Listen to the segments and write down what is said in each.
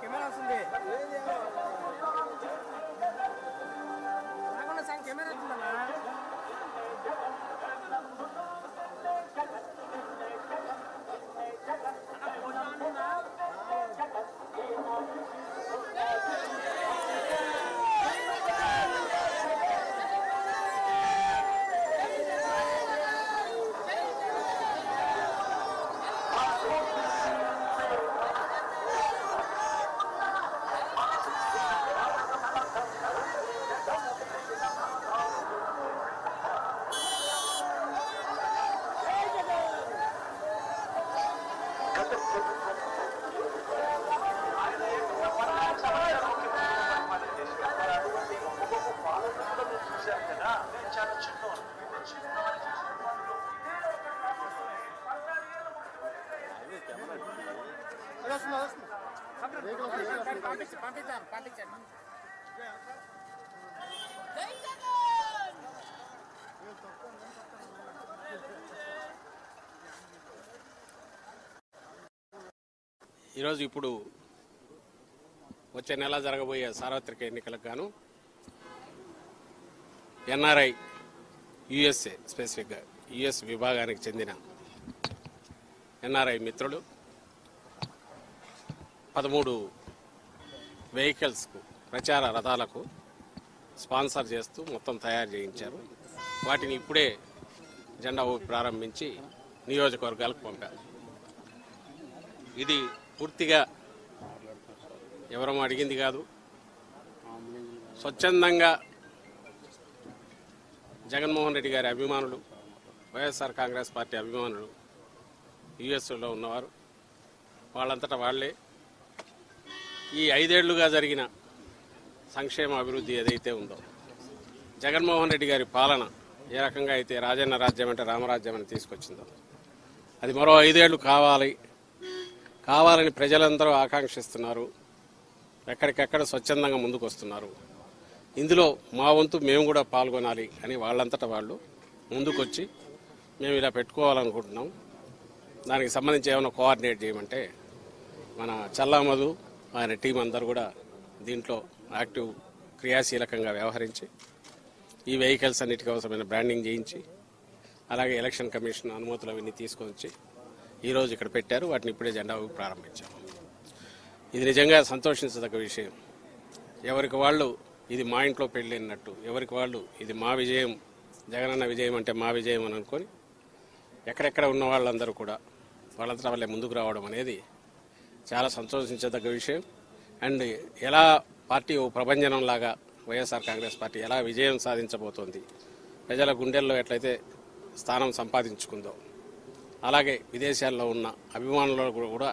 Camera వస్తుంది, camera వస్తుందన్నా. ఈరోజు ఇప్పుడు వచ్చే నెల జరగబోయే సార్వత్రిక ఎన్నికలకు గాను ఎన్ఆర్ఐ యుఎస్ఏ స్పెసిఫిక్గా యుఎస్ విభాగానికి చెందిన ఎన్ఆర్ఐ మిత్రులు 13 వెహికల్స్కు ప్రచార రథాలకు స్పాన్సర్ చేస్తూ మొత్తం తయారు చేయించారు. వాటిని ఇప్పుడే జెండా ఊపి ప్రారంభించి నియోజకవర్గాలకు పంపారు. ఇది పూర్తిగా ఎవరూ అడిగింది కాదు. స్వచ్ఛందంగా జగన్మోహన్ రెడ్డి గారి అభిమానులు, వైఎస్ఆర్ కాంగ్రెస్ పార్టీ అభిమానులు యుఎస్లో ఉన్నవారు వాళ్ళంతటా వాళ్లే ఈ 5 ఏళ్లుగా జరిగిన సంక్షేమ అభివృద్ధి ఏదైతే ఉందో, జగన్మోహన్ రెడ్డి గారి పాలన ఏ రకంగా అయితే రాజన్న రాజ్యం అంటే రామరాజ్యం అని తీసుకొచ్చిందో, అది మరో 5 ఏళ్లు కావాలని ప్రజలందరూ ఆకాంక్షిస్తున్నారు. ఎక్కడికెక్కడ స్వచ్ఛందంగా ముందుకు వస్తున్నారు. ఇందులో మా వంతు మేము కూడా పాల్గొనాలి అని వాళ్ళంతటా వాళ్ళు ముందుకొచ్చి మేము ఇలా పెట్టుకోవాలనుకుంటున్నాం, దానికి సంబంధించి ఏమైనా కోఆర్డినేట్ చేయమంటే మన చల్లామధు ఆయన టీం అందరూ కూడా దీంట్లో యాక్టివ్ క్రియాశీలకంగా వ్యవహరించి ఈ వెహికల్స్ అన్నిటికీ అవసరమైన బ్రాండింగ్ చేయించి అలాగే ఎలక్షన్ కమిషన్ అనుమతులు అవన్నీ తీసుకొచ్చి ఈరోజు ఇక్కడ పెట్టారు. వాటిని ఇప్పుడే జెండా ఊపి ప్రారంభించారు. ఇది నిజంగా సంతోషించదగ్గ విషయం. ఎవరికి వాళ్ళు ఇది మా ఇంట్లో పెళ్ళి అన్నట్టు, ఎవరికి వాళ్ళు ఇది మా విజయం, జగనన్న విజయం అంటే మా విజయం అని అనుకొని ఎక్కడెక్కడ ఉన్న వాళ్ళందరూ కూడా వాళ్ళంతా వాళ్ళే ముందుకు రావడం అనేది చాలా సంతోషించదగ్గ విషయం. అండ్ ఎలా పార్టీ ఓ ప్రభంజనంలాగా వైఎస్ఆర్ కాంగ్రెస్ పార్టీ ఎలా విజయం సాధించబోతోంది, ప్రజల గుండెల్లో ఎట్లయితే స్థానం సంపాదించుకుందో, అలాగే విదేశాల్లో ఉన్న అభిమానులు కూడా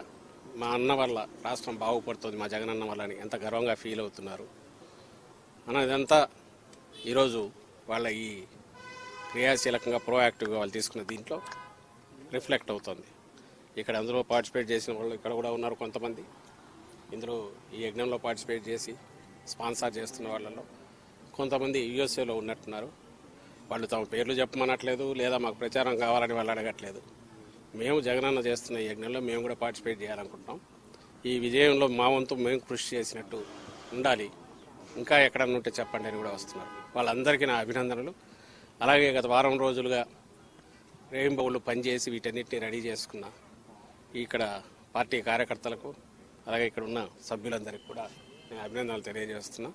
మా అన్న వల్ల రాష్ట్రం బాగుపడుతుంది, మా జగనన్న వల్ల అని ఎంత గర్వంగా ఫీల్ అవుతున్నారు అన్నదంతా ఈరోజు వాళ్ళ ఈ క్రియాశీలకంగా ప్రోయాక్టివ్గా వాళ్ళు తీసుకున్న దీంట్లో రిఫ్లెక్ట్ అవుతుంది. ఇక్కడ అందులో పార్టిసిపేట్ చేసిన వాళ్ళు ఇక్కడ కూడా ఉన్నారు కొంతమంది. ఇందులో ఈ యజ్ఞంలో పార్టిసిపేట్ చేసి స్పాన్సర్ చేస్తున్న వాళ్ళలో కొంతమంది యుఎస్ఏలో ఉన్నట్టున్నారు. వాళ్ళు తమ పేర్లు చెప్పమనట్లేదు, లేదా మాకు ప్రచారం కావాలని వాళ్ళు అడగట్లేదు. మేము జగనన్న చేస్తున్న ఈ యజ్ఞంలో మేము కూడా పార్టిసిపేట్ చేయాలనుకుంటున్నాం. ఈ విజయంలో మా వంతు మేము కృషి చేసినట్టు ఉండాలి, ఇంకా ఎక్కడన్నా ఉంటే చెప్పండి అని కూడా వస్తున్నారు. వాళ్ళందరికీ నా అభినందనలు. అలాగే గత వారం రోజులుగా రేయింబౌళ్ళు పనిచేసి వీటన్నిటిని రెడీ చేసుకున్న ఇక్కడ పార్టీ కార్యకర్తలకు అలాగే ఇక్కడ ఉన్న సభ్యులందరికీ కూడా నేను అభినందనలు తెలియజేస్తున్నా.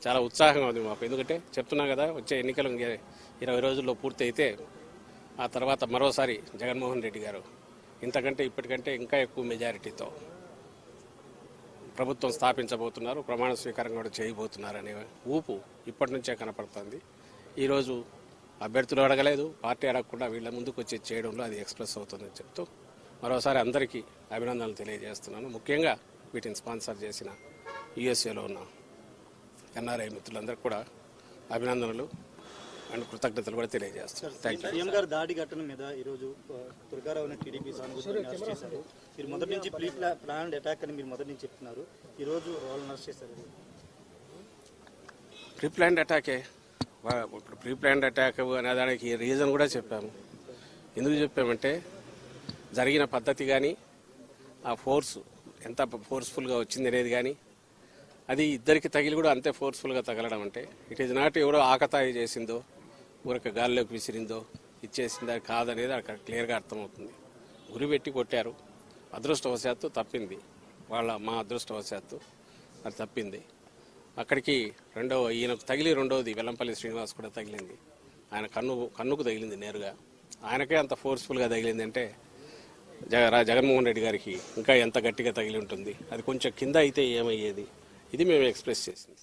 చాలా ఉత్సాహంగా ఉంది మాకు. ఎందుకంటే చెప్తున్నా కదా, వచ్చే ఎన్నికలు 20 రోజుల్లో పూర్తి అయితే ఆ తర్వాత మరోసారి జగన్మోహన్ రెడ్డి గారు ఇంతకంటే ఇప్పటికంటే ఇంకా ఎక్కువ మెజారిటీతో ప్రభుత్వం స్థాపించబోతున్నారు, ప్రమాణ స్వీకారం కూడా చేయబోతున్నారు అనే ఊపు ఇప్పటి నుంచే కనపడుతుంది. ఈరోజు అభ్యర్థులు అడగలేదు, పార్టీ అడగకుండా వీళ్ళ ముందుకు వచ్చి చేయడంలో అది ఎక్స్ప్రెస్ అవుతుందని చెప్తూ మరోసారి అందరికీ అభినందనలు తెలియజేస్తున్నాను. ముఖ్యంగా వీటిని స్పాన్సర్ చేసిన యుఎస్ఏలో ఉన్న ఎన్ఆర్ఐ మిత్రులందరికీ కూడా అభినందనలు అండ్ కృతజ్ఞతలు కూడా తెలియజేస్తున్నారు. Thank you. సీఎం గారు దాడి ఘటన మీద ఈరోజు దుర్గారావు టీడీపీ సానుభూతిని అరెస్ట్ చేశారు. మీరు మొదటి నుంచి ప్రీ ప్లాన్డ్ అటాక్ అని మీరు మొదటి నుంచి చెప్తున్నారు, ఈరోజు వాళ్ళని అరెస్ట్ చేశారు. ప్రీ ప్లాన్డ్ అటాకే. ఇప్పుడు ప్రీ ప్లాన్డ్ అటాక్ అనే దానికి రీజన్ కూడా చెప్పాము. ఎందుకు చెప్పామంటే జరిగిన పద్ధతి కానీ ఆ ఫోర్స్ ఎంత ఫోర్స్ఫుల్గా వచ్చింది అనేది కానీ అది ఇద్దరికి తగిలి కూడా అంతే ఫోర్స్ఫుల్గా తగలడం అంటే ఇట్ ఈజ్ నాట్ ఎవరో ఆకతాయి చేసిందో ఊరికి గాల్లోకి విసిరిందో ఇచ్చేసిందో కాదనేది అక్కడ క్లియర్గా అర్థమవుతుంది. గురి పెట్టి కొట్టారు, అదృష్టవశాత్తు తప్పింది, మా అదృష్టవశాత్తు అది తప్పింది. అక్కడికి ఈయనకు తగిలి రెండవది వెల్లంపల్లి శ్రీనివాస్ కూడా తగిలింది. ఆయన కన్నుకు తగిలింది నేరుగా. ఆయనకే అంత ఫోర్స్ఫుల్గా తగిలింది అంటే జగన్మోహన్ రెడ్డి గారికి ఇంకా ఎంత గట్టిగా తగిలి ఉంటుంది. అది కొంచెం కింద అయితే ఏమయ్యేది, ఇది మేము ఎక్స్ప్రెస్ చేసింది.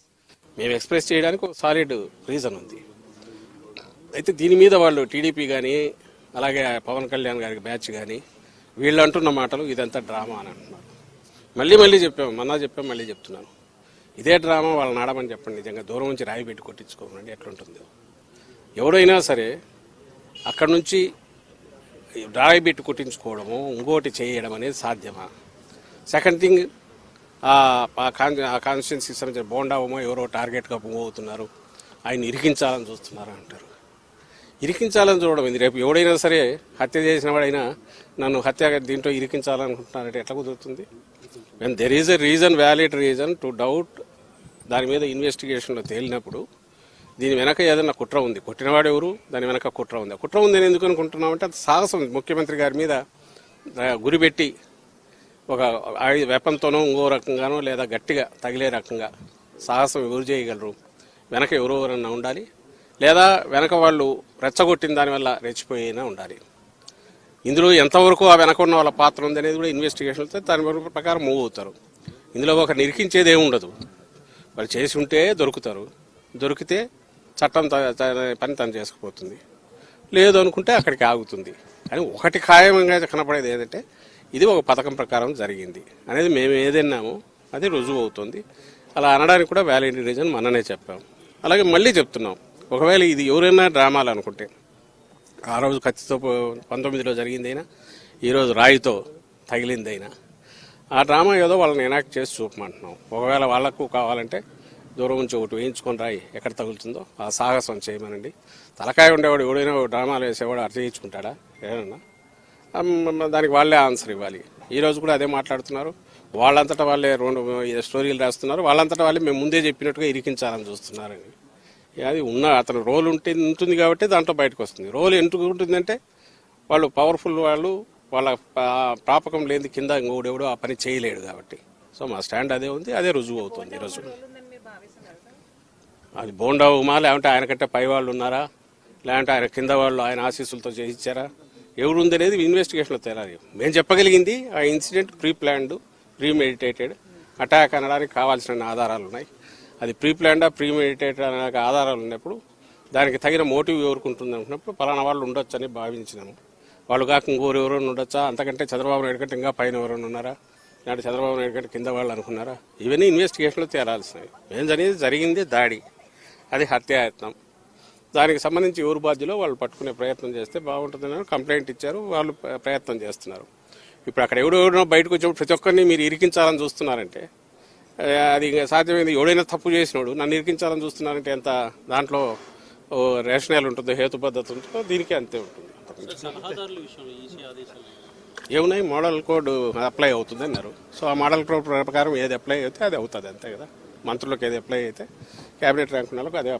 మేము ఎక్స్ప్రెస్ చేయడానికి ఒక సాలిడ్ రీజన్ ఉంది. అయితే దీని మీద వాళ్ళు టీడీపీ కానీ అలాగే పవన్ కళ్యాణ్ గారికి బ్యాచ్ కానీ వీళ్ళు అంటున్న మాటలు ఇదంతా డ్రామా అని అంటున్నారు. మళ్ళీ చెప్పాము, మళ్ళీ చెప్తున్నాను, ఇదే డ్రామా వాళ్ళని నాడమని చెప్పండి. నిజంగా దూరం నుంచి రాయి పెట్టి కొట్టించుకోమండి ఎట్లుంటుందో. ఎవడైనా సరే అక్కడి నుంచి రాయి పెట్టి కొట్టించుకోవడము ఇంకోటి చేయడం అనేది సాధ్యమా? సెకండ్ థింగ్, ఆ కాన్స్టిట్యున్సీకి సంబంధించిన బోండావమో ఎవరో టార్గెట్గా పోతున్నారు, ఆయన ఇరికించాలని చూస్తున్నారు అంటారు. ఇరికించాలని చూడడం ఇది. రేపు ఎవడైనా సరే హత్య చేసిన వాడైనా నన్ను దీంట్లో ఇరికించాలనుకుంటున్నారంటే ఎట్లా కుదురుతుంది? When there is a reason, valid reason to doubt, దాని మీద ఇన్వెస్టిగేషన్లో తేలినప్పుడు దీని వెనక ఏదైనా కుట్ర ఉంది, కొట్టినవాడు ఎవరు, దాని వెనక కుట్ర ఉంది. కుట్ర ఉంది అని ఎందుకు అనుకుంటున్నామంటే అది సాహసం. ముఖ్యమంత్రి గారి మీద గురిపెట్టి ఒక వెపన్తోనో ఇంకో రకంగానో లేదా గట్టిగా తగిలే రకంగా సాహసం ఎవరు చేయగలరు? వెనక ఎవరెవరన్నా ఉండాలి, లేదా వెనక వాళ్ళు రెచ్చగొట్టిన దానివల్ల రెచ్చిపోయినా ఉండాలి. ఇందులో ఎంతవరకు ఆ వెనక ఉన్న వాళ్ళ పాత్ర ఉంది అనేది కూడా ఇన్వెస్టిగేషన్తో దాని ప్రకారం మూవ్ అవుతారు. ఇందులో ఒక నిరికించేది ఏమి ఉండదు. వాళ్ళు చేసి ఉంటే దొరుకుతారు, దొరికితే చట్టం పని తను చేసుకుపోతుంది, లేదు అనుకుంటే అక్కడికి ఆగుతుంది. కానీ ఒకటి ఖాయంగా కనపడేది ఏంటంటే ఇది ఒక పథకం ప్రకారం జరిగింది అనేది మేము ఏదన్నామో అది రుజువు అవుతుంది. అలా అనడానికి కూడా వ్యాలిడ్ రీజన్ మననే చెప్పాం. అలాగే మళ్ళీ చెప్తున్నాం, ఒకవేళ ఇది ఎవరైనా డ్రామాలు అనుకుంటే ఆ రోజు కత్తితో 19లో జరిగిందైనా ఈరోజు రాయితో తగిలిందైనా ఆ డ్రామా ఏదో వాళ్ళని ఎనాక్ట్ చేసి చూపమంటున్నాం. ఒకవేళ వాళ్లకు కావాలంటే దూరం నుంచి ఒకటి వేయించుకొని రాయి ఎక్కడ తగులుతుందో ఆ సాహసం చేయమనండి. తలకాయ ఉండేవాడు ఎవడైనా డ్రామాలు వేసేవాడు అర్థం చేయించుకుంటాడా? ఏమన్నా దానికి వాళ్ళే ఆన్సర్ ఇవ్వాలి. ఈరోజు కూడా అదే మాట్లాడుతున్నారు. వాళ్ళంతటా వాళ్ళే 2 స్టోరీలు రాస్తున్నారు. వాళ్ళంతటా వాళ్ళే మేము ముందే చెప్పినట్టుగా ఇరికించాలని చూస్తున్నారని. అది అతను రోల్ ఉంటుంది కాబట్టి దాంట్లో బయటకు వస్తుంది. రోల్ ఎందుకు ఉంటుందంటే వాళ్ళు పవర్ఫుల్, వాళ్ళ ప్రాపకం లేని కింద ఇంకోడెవడో ఆ పని చేయలేడు కాబట్టి. సో మా స్టాండ్ అదే ఉంది, అదే రుజువు అవుతుంది ఈరోజు. అది బోండా ఉమా, లేకుంటే ఆయన కంటే పై వాళ్ళు ఉన్నారా, లేదంటే ఆయన కింద వాళ్ళు ఆయన ఆశీస్సులతో చేయించారా, ఎవరు ఉంది అనేది ఇన్వెస్టిగేషన్లో తేలాలి. మేము చెప్పగలిగింది ఆ incident pre planned, pre meditated attack అనడానికి కావాల్సిన ఆధారాలు ఉన్నాయి. అది ప్రీ ప్లాన్డా ప్రీ మెడిటేటెడ్ అనే ఆధారాలు ఉన్నప్పుడు దానికి తగిన మోటివ్ ఎవరికి ఉంటుంది అనుకున్నప్పుడు పలానా వాళ్ళు ఉండొచ్చు అని భావించినాము. వాళ్ళు కాక ఇంకోరెవరైనా ఉండొచ్చా, అంతకంటే చంద్రబాబు నాయుడు కంటే ఇంకా పైన ఎవరైనా ఉన్నారా, లేదంటే చంద్రబాబు నాయుడు కంటే కింద వాళ్ళు అనుకున్నారా, ఇవన్నీ ఇన్వెస్టిగేషన్లో తేలాల్సినవి. మేము జరిగింది దాడి, అది హత్యాయత్నం. దానికి సంబంధించి ఎవరు బాధ్యులో వాళ్ళు పట్టుకునే ప్రయత్నం చేస్తే బాగుంటుందని కంప్లైంట్ ఇచ్చారు, వాళ్ళు ప్రయత్నం చేస్తున్నారు. ఇప్పుడు అక్కడ ఎవడెవడో బయటకు వచ్చినప్పుడు ప్రతి ఒక్కరిని మీరు ఇరికించాలని చూస్తున్నారంటే అది సాధ్యమైంది. ఎవడైనా తప్పు చేసినాడు నన్ను ఇరికించాలని చూస్తున్నారంటే ఎంత దాంట్లో రేషనల్ ఉంటుందో, హేతుబద్ధత ఉంటుందో, దీనికి అంతే ఉంటుంది. ఏమున్నాయి, మోడల్ కోడ్ అప్లై అవుతుంది అన్నారు. సో ఆ మోడల్ కోడ్ ప్రకారం ఏది అప్లై అయితే అది అవుతుంది, అంతే కదా. మంత్రులకు ఏది అప్లై అయితే క్యాబినెట్ ర్యాంక్ ఉన్న వాళ్ళకి అదే